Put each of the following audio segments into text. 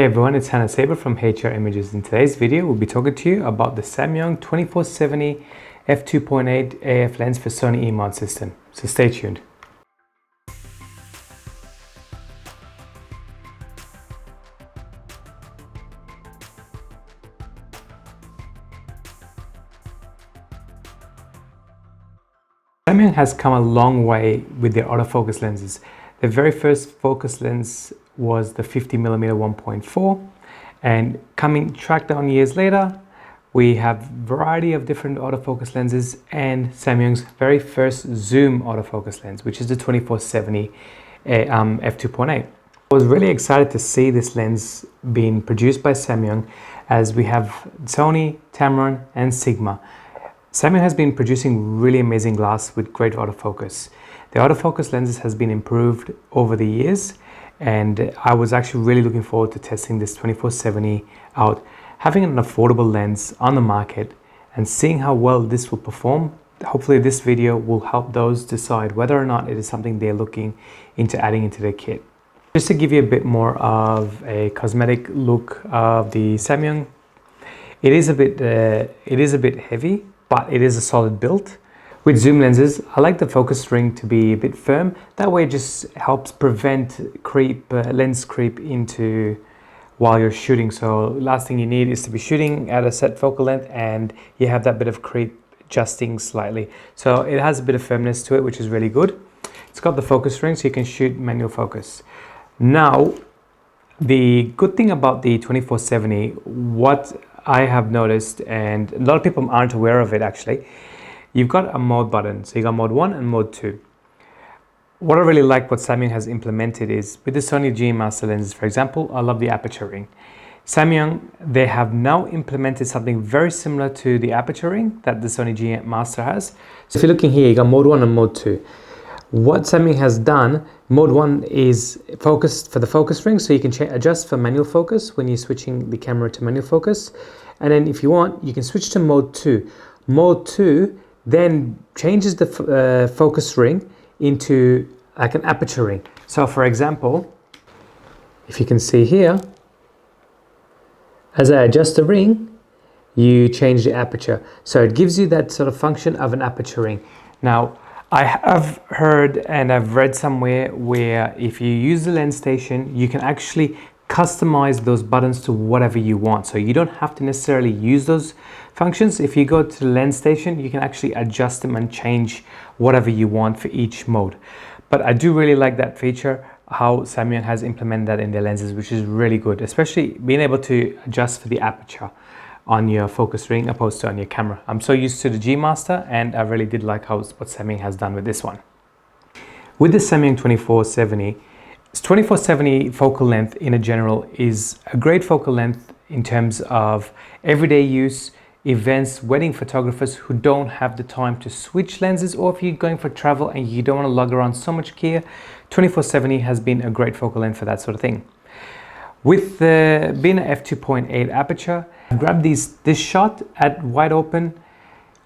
everyone, it's Hannah Saber from HR Images. In today's video, we'll be talking to you about the Samyang 2470 f2.8 AF lens for Sony E-mount system. So stay tuned. Samyang has come a long way with their autofocus lenses. The very first focus lens was the 50mm 1.4, and tracked down years later, we have a variety of different autofocus lenses and Samyang's very first zoom autofocus lens, which is the 2470 f2.8. I was really excited to see this lens being produced by Samyang, as we have Sony, Tamron and Sigma. Samyang has been producing really amazing glass with great autofocus. The autofocus lenses has been improved over the years, and I was actually really looking forward to testing this 2470 out. Having an affordable lens on the market and seeing how well this will perform, hopefully this video will help those decide whether or not it is something they're looking into adding into their kit. Just to give you a bit more of a cosmetic look of the Samyang, it is a bit heavy, but it is a solid build. With zoom lenses, I like the focus ring to be a bit firm. That way it just helps prevent lens creep into while you're shooting. So last thing you need is to be shooting at a set focal length and you have that bit of creep adjusting slightly. So it has a bit of firmness to it, which is really good. It's got the focus ring so you can shoot manual focus. Now, the good thing about the 2470, what I have noticed, and a lot of people aren't aware of it actually, you've got a mode button. So you got mode 1 and mode 2. What I really like what Samyang has implemented is with the Sony G Master lenses, for example, I love the aperture ring. Samyang, they have now implemented something very similar to the aperture ring that the Sony G Master has. So if you're looking here, you got mode 1 and mode 2. What Samyang has done, mode 1 is focused for the focus ring, so you can adjust for manual focus when you're switching the camera to manual focus. And then if you want, you can switch to mode 2. Mode 2 then changes the focus ring into like an aperture ring. So for example, if you can see here, as I adjust the ring, you change the aperture. So it gives you that sort of function of an aperture ring. Now, I have heard and I've read somewhere where if you use the lens station, you can actually customize those buttons to whatever you want. So you don't have to necessarily use those functions. If you go to the lens station, you can actually adjust them and change whatever you want for each mode. But I do really like that feature, how Samyang has implemented that in their lenses, which is really good, especially being able to adjust for the aperture on your focus ring opposed to on your camera. I'm so used to the G Master and I really did like what Samyang has done with this one. With the Samyang 2470, 2470 focal length in a general is a great focal length in terms of everyday use, events, wedding photographers who don't have the time to switch lenses, or if you're going for travel and you don't want to lug around so much gear, 2470 has been a great focal length for that sort of thing. With being an f2.8 aperture, I grabbed this shot at wide open,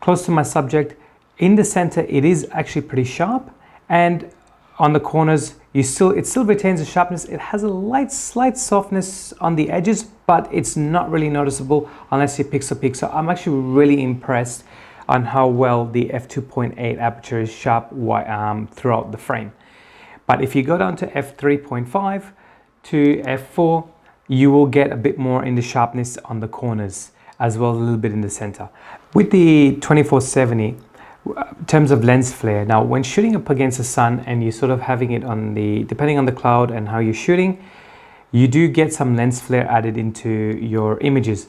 close to my subject. In the center, it is actually pretty sharp, and on the corners, it still retains the sharpness. It has a slight softness on the edges, but it's not really noticeable unless you pixel peek. So I'm actually really impressed on how well the f2.8 aperture is sharp throughout the frame. But if you go down to f3.5 to f4, you will get a bit more in the sharpness on the corners, as well as a little bit in the center. With the 2470, in terms of lens flare, now when shooting up against the sun and you're sort of having it on depending on the cloud and how you're shooting, you do get some lens flare added into your images.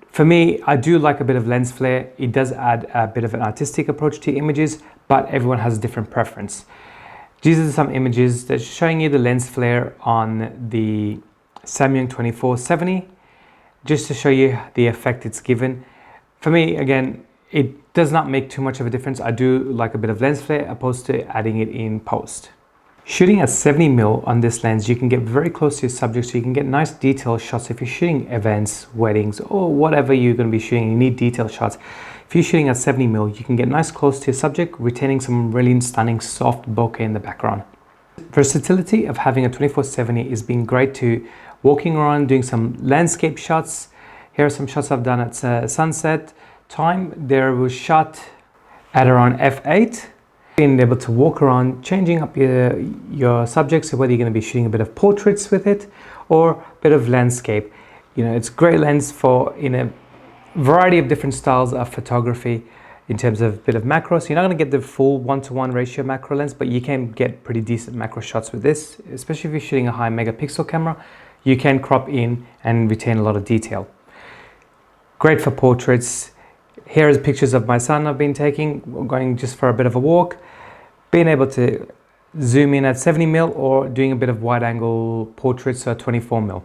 For me, I do like a bit of lens flare. It does add a bit of an artistic approach to images, but everyone has a different preference. These are some images that's showing you the lens flare on the Samyang 2470, just to show you the effect it's given. For me, again, it does not make too much of a difference. I do like a bit of lens flare opposed to adding it in post. Shooting at 70mm on this lens, you can get very close to your subject, so you can get nice detailed shots. If you're shooting events, weddings, or whatever you're going to be shooting, you need detailed shots. If you're shooting at 70mm, you can get nice close to your subject, retaining some really stunning soft bokeh in the background. Versatility of having a 2470 is being great to walking around, doing some landscape shots. Here are some shots I've done at sunset time. There was shot at around f8. Being able to walk around, changing up your subjects, so whether you're going to be shooting a bit of portraits with it or a bit of landscape. You know, it's a great lens for in a variety of different styles of photography in terms of a bit of macro. So you're not going to get the full 1:1 ratio macro lens, but you can get pretty decent macro shots with this, especially if you're shooting a high megapixel camera. You can crop in and retain a lot of detail. Great for portraits. Here is pictures of my son I've been taking, going just for a bit of a walk, being able to zoom in at 70mm or doing a bit of wide angle portraits at 24mm.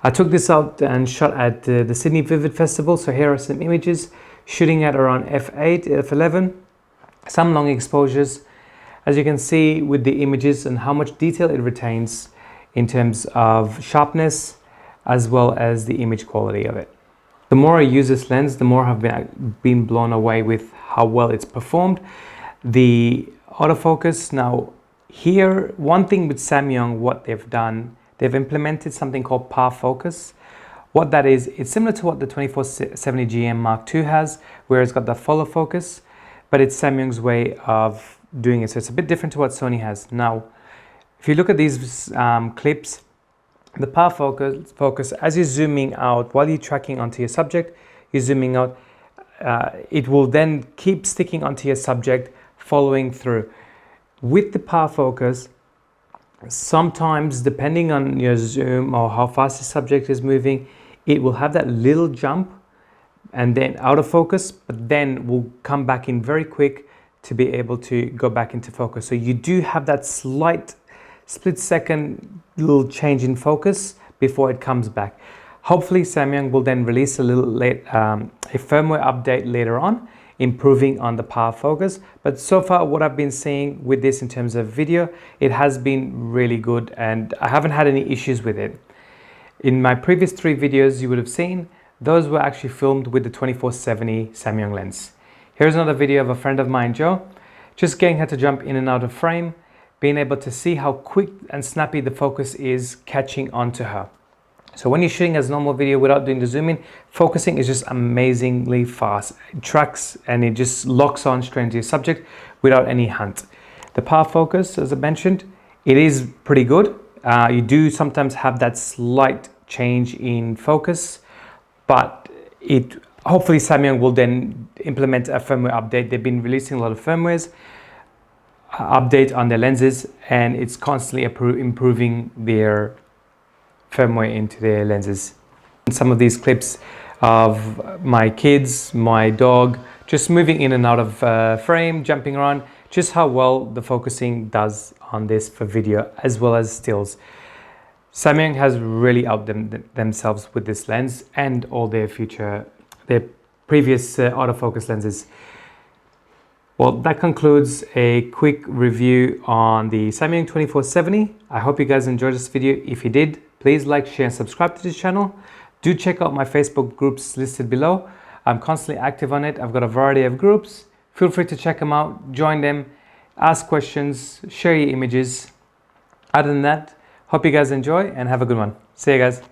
I took this out and shot at the Sydney Vivid Festival. So here are some images shooting at around f8, f11, some long exposures. As you can see with the images and how much detail it retains in terms of sharpness as well as the image quality of it. The more I use this lens, the more I've been blown away with how well it's performed. The autofocus, now here, one thing with Samyang, what they've done, they've implemented something called par focus. What that is, it's similar to what the 2470 GM Mark II has, where it's got the follow focus, but it's Samyang's way of doing it. So it's a bit different to what Sony has. Now, if you look at these clips, the par focus, as you're zooming out, while you're tracking onto your subject, you're zooming out, it will then keep sticking onto your subject, following through. With the par focus, sometimes depending on your zoom or how fast the subject is moving, it will have that little jump and then out of focus, but then will come back in very quick to be able to go back into focus. So you do have that slight split-second little change in focus before it comes back. Hopefully Samyang will then release a firmware update later on, improving on the par focus. But so far what I've been seeing with this in terms of video, it has been really good and I haven't had any issues with it. In my previous 3 videos you would have seen, those were actually filmed with the 2470 Samyang lens. Here's another video of a friend of mine, Joe, just getting her to jump in and out of frame, being able to see how quick and snappy the focus is catching onto her. So when you're shooting as normal video without doing the zoom in, focusing is just amazingly fast. It tracks and it just locks on straight into your subject without any hunt. The par focus, as I mentioned, it is pretty good. You do sometimes have that slight change in focus, but hopefully Samyang will then implement a firmware update. They've been releasing a lot of firmwares, update on their lenses, and it's constantly improving their firmware into their lenses. Some of these clips of my kids, my dog, just moving in and out of frame, jumping around, just how well the focusing does on this for video as well as stills. Samyang has really outdone themselves with this lens and all their previous autofocus lenses. Well, that concludes a quick review on the Samyang 2470. I hope you guys enjoyed this video. If you did, please like, share, and subscribe to this channel. Do check out my Facebook groups listed below. I'm constantly active on it. I've got a variety of groups. Feel free to check them out, join them, ask questions, share your images. Other than that, hope you guys enjoy and have a good one. See you guys.